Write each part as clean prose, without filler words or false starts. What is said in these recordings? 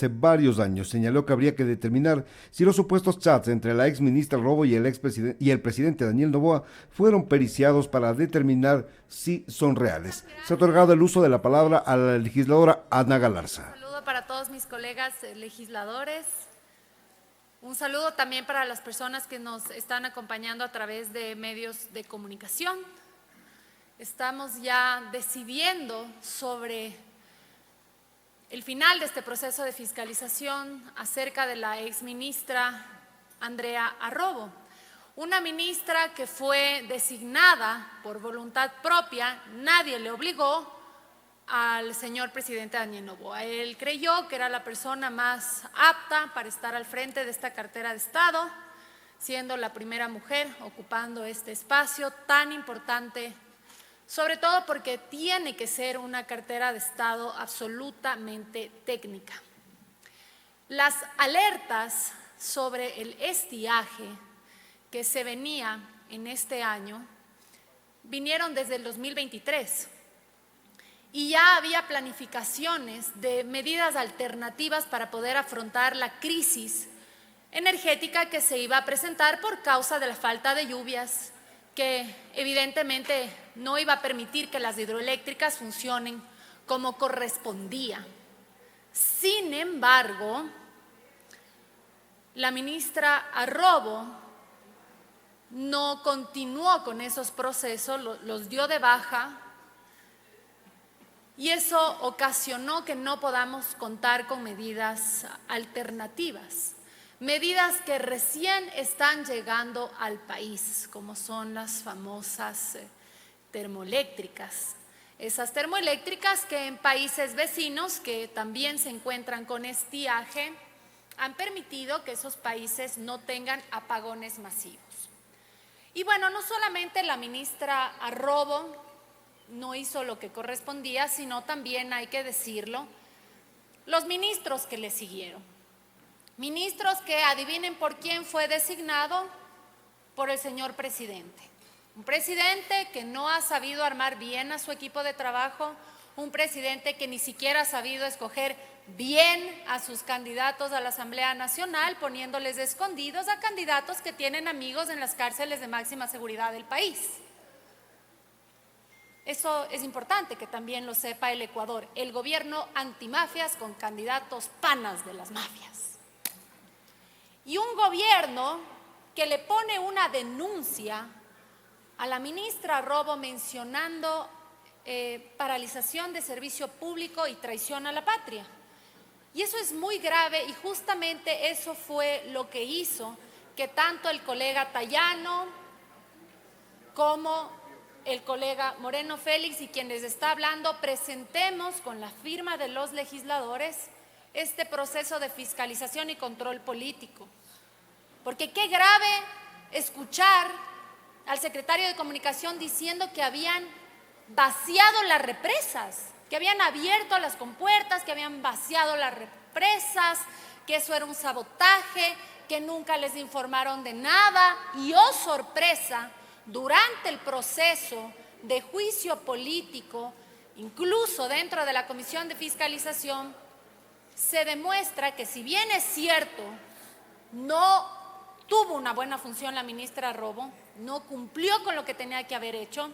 hace varios años. Señaló que habría que determinar si los supuestos chats entre la ex ministra Robo y el presidente Daniel Noboa fueron periciados para determinar si son reales. Se ha otorgado el uso de la palabra a la legisladora Ana Galarza. Un saludo para todos mis colegas legisladores. Un saludo también para las personas que nos están acompañando a través de medios de comunicación. Estamos ya decidiendo sobre el final de este proceso de fiscalización acerca de la exministra Andrea Arrobo, una ministra que fue designada por voluntad propia, nadie le obligó al señor presidente Daniel Noboa. Él creyó que era la persona más apta para estar al frente de esta cartera de Estado, siendo la primera mujer ocupando este espacio tan importante, sobre todo porque tiene que ser una cartera de Estado absolutamente técnica. Las alertas sobre el estiaje que se venía en este año vinieron desde el 2023 y ya había planificaciones de medidas alternativas para poder afrontar la crisis energética que se iba a presentar por causa de la falta de lluvias, que evidentemente no iba a permitir que las hidroeléctricas funcionen como correspondía. Sin embargo, la ministra Arrobo no continuó con esos procesos, los dio de baja, y eso ocasionó que no podamos contar con medidas alternativas. Medidas que recién están llegando al país, como son las famosas termoeléctricas. Esas termoeléctricas que en países vecinos que también se encuentran con estiaje han permitido que esos países no tengan apagones masivos. Y bueno, no solamente la ministra Arrobo no hizo lo que correspondía, sino también, hay que decirlo, los ministros que le siguieron. Ministros que adivinen por quién fue designado, por el señor presidente. Un presidente que no ha sabido armar bien a su equipo de trabajo, un presidente que ni siquiera ha sabido escoger bien a sus candidatos a la Asamblea Nacional, poniéndoles de escondidos a candidatos que tienen amigos en las cárceles de máxima seguridad del país. Eso es importante que también lo sepa el Ecuador, el gobierno antimafias con candidatos panas de las mafias. Y un gobierno que le pone una denuncia a la ministra Arrobo mencionando paralización de servicio público y traición a la patria. Y eso es muy grave y justamente eso fue lo que hizo que tanto el colega Tayano como el colega Moreno Félix y quien les está hablando presentemos con la firma de los legisladores este proceso de fiscalización y control político. Porque qué grave escuchar al secretario de Comunicación diciendo que habían vaciado las represas, que habían abierto las compuertas, que habían vaciado las represas, que eso era un sabotaje, que nunca les informaron de nada. Y oh sorpresa, durante el proceso de juicio político, incluso dentro de la Comisión de Fiscalización, se demuestra que si bien es cierto, no tuvo una buena función la ministra Arrobo, no cumplió con lo que tenía que haber hecho,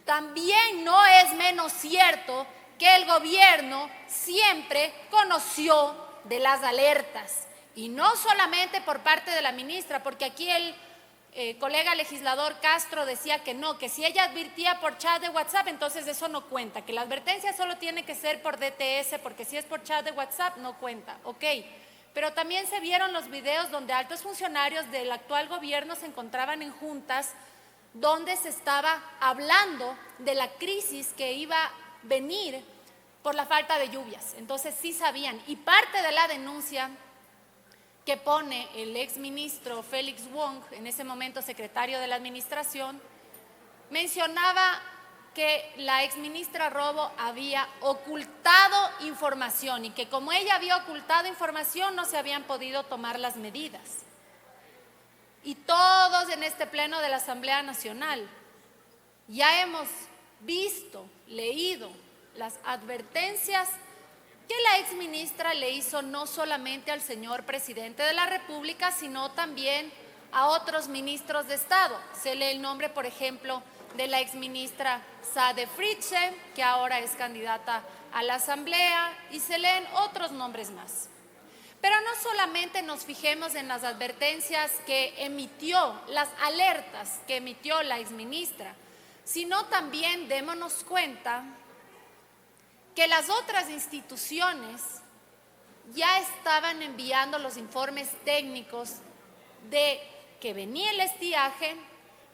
también no es menos cierto que el gobierno siempre conoció de las alertas, y no solamente por parte de la ministra, porque aquí el colega legislador Castro decía que no, que si ella advirtía por chat de WhatsApp, entonces eso no cuenta, que la advertencia solo tiene que ser por DTS, porque si es por chat de WhatsApp no cuenta, ok. Pero también se vieron los videos donde altos funcionarios del actual gobierno se encontraban en juntas donde se estaba hablando de la crisis que iba a venir por la falta de lluvias. Entonces sí sabían, y parte de la denuncia que pone el exministro Félix Wong, en ese momento secretario de la Administración, mencionaba que la exministra Arrobo había ocultado información y que como ella había ocultado información no se habían podido tomar las medidas. Y todos en este pleno de la Asamblea Nacional ya hemos visto, leído las advertencias que la exministra le hizo no solamente al señor presidente de la República, sino también a otros ministros de Estado. Se lee el nombre, por ejemplo, de la exministra Sade Fritzsche, que ahora es candidata a la Asamblea, y se leen otros nombres más. Pero no solamente nos fijemos en las advertencias que emitió, las alertas que emitió la exministra, sino también démonos cuenta que las otras instituciones ya estaban enviando los informes técnicos de que venía el estiaje,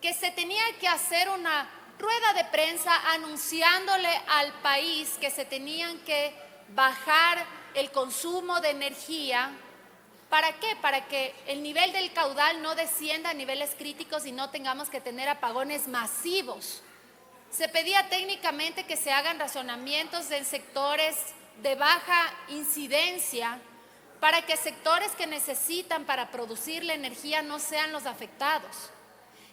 que se tenía que hacer una rueda de prensa anunciándole al país que se tenían que bajar el consumo de energía. ¿Para qué? Para que el nivel del caudal no descienda a niveles críticos y no tengamos que tener apagones masivos. Se pedía técnicamente que se hagan racionamientos en sectores de baja incidencia para que sectores que necesitan para producir la energía no sean los afectados.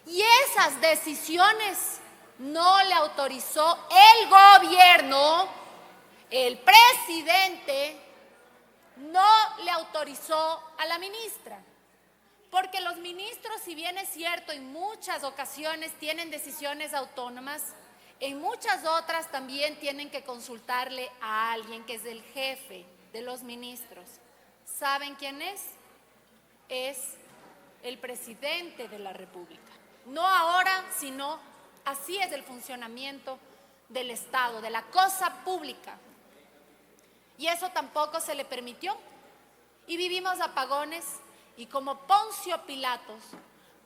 Y esas decisiones no le autorizó el gobierno, el presidente no le autorizó a la ministra. Porque los ministros, si bien es cierto, en muchas ocasiones tienen decisiones autónomas, en muchas otras también tienen que consultarle a alguien que es el jefe de los ministros. ¿Saben quién es? Es el presidente de la República. No ahora, sino así es el funcionamiento del Estado, de la cosa pública. Y eso tampoco se le permitió. Y vivimos apagones y como Poncio Pilatos,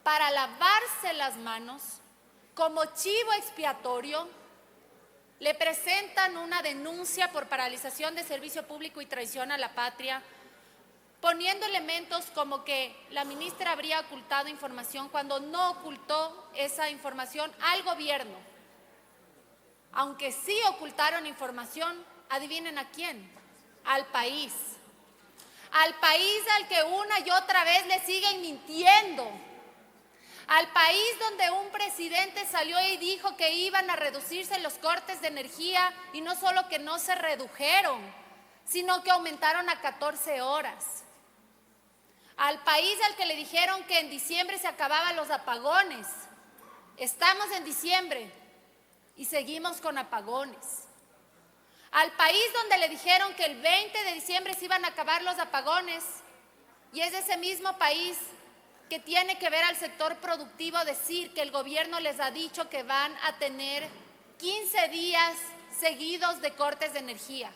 para lavarse las manos, como chivo expiatorio, le presentan una denuncia por paralización de servicio público y traición a la patria, poniendo elementos como que la ministra habría ocultado información cuando no ocultó esa información al gobierno. Aunque sí ocultaron información, adivinen a quién, al país. Al país al que una y otra vez le siguen mintiendo. Al país donde un presidente salió y dijo que iban a reducirse los cortes de energía y no solo que no se redujeron, sino que aumentaron a 14 horas. Al país al que le dijeron que en diciembre se acababan los apagones. Estamos en diciembre y seguimos con apagones. Al país donde le dijeron que el 20 de diciembre se iban a acabar los apagones, y es ese mismo país que tiene que ver al sector productivo decir que el gobierno les ha dicho que van a tener 15 días seguidos de cortes de energía.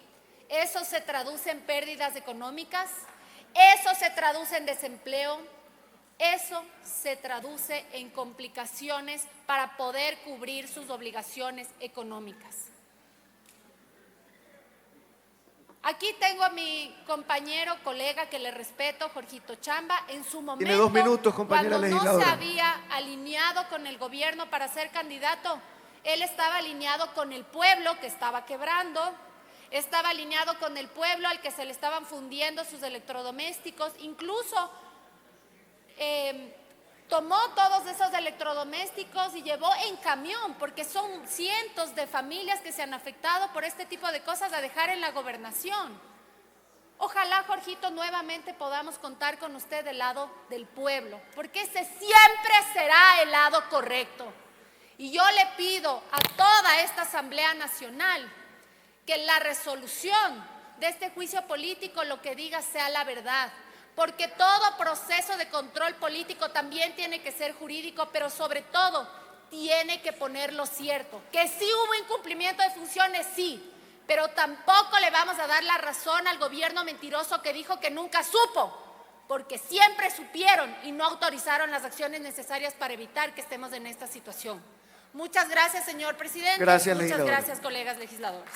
Eso se traduce en pérdidas económicas, eso se traduce en desempleo, eso se traduce en complicaciones para poder cubrir sus obligaciones económicas. Aquí tengo a mi compañero, colega, que le respeto, Jorgito Chamba. En su momento, tiene 2 minutos, compañera cuando no legisladora. se había alineado con el gobierno para ser candidato, él estaba alineado con el pueblo que estaba quebrando, estaba alineado con el pueblo al que se le estaban fundiendo sus electrodomésticos, incluso tomó todos esos electrodomésticos y llevó en camión, porque son cientos de familias que se han afectado por este tipo de cosas, a dejar en la gobernación. Ojalá, Jorgito, nuevamente podamos contar con usted del lado del pueblo, porque ese siempre será el lado correcto. Y yo le pido a toda esta Asamblea Nacional que la resolución de este juicio político lo que diga sea la verdad, porque todo proceso de control político también tiene que ser jurídico, pero sobre todo tiene que poner lo cierto. Que sí hubo incumplimiento de funciones, sí, pero tampoco le vamos a dar la razón al gobierno mentiroso que dijo que nunca supo, porque siempre supieron y no autorizaron las acciones necesarias para evitar que estemos en esta situación. Muchas gracias, señor presidente. Gracias, Muchas legisladora. gracias, colegas legisladores.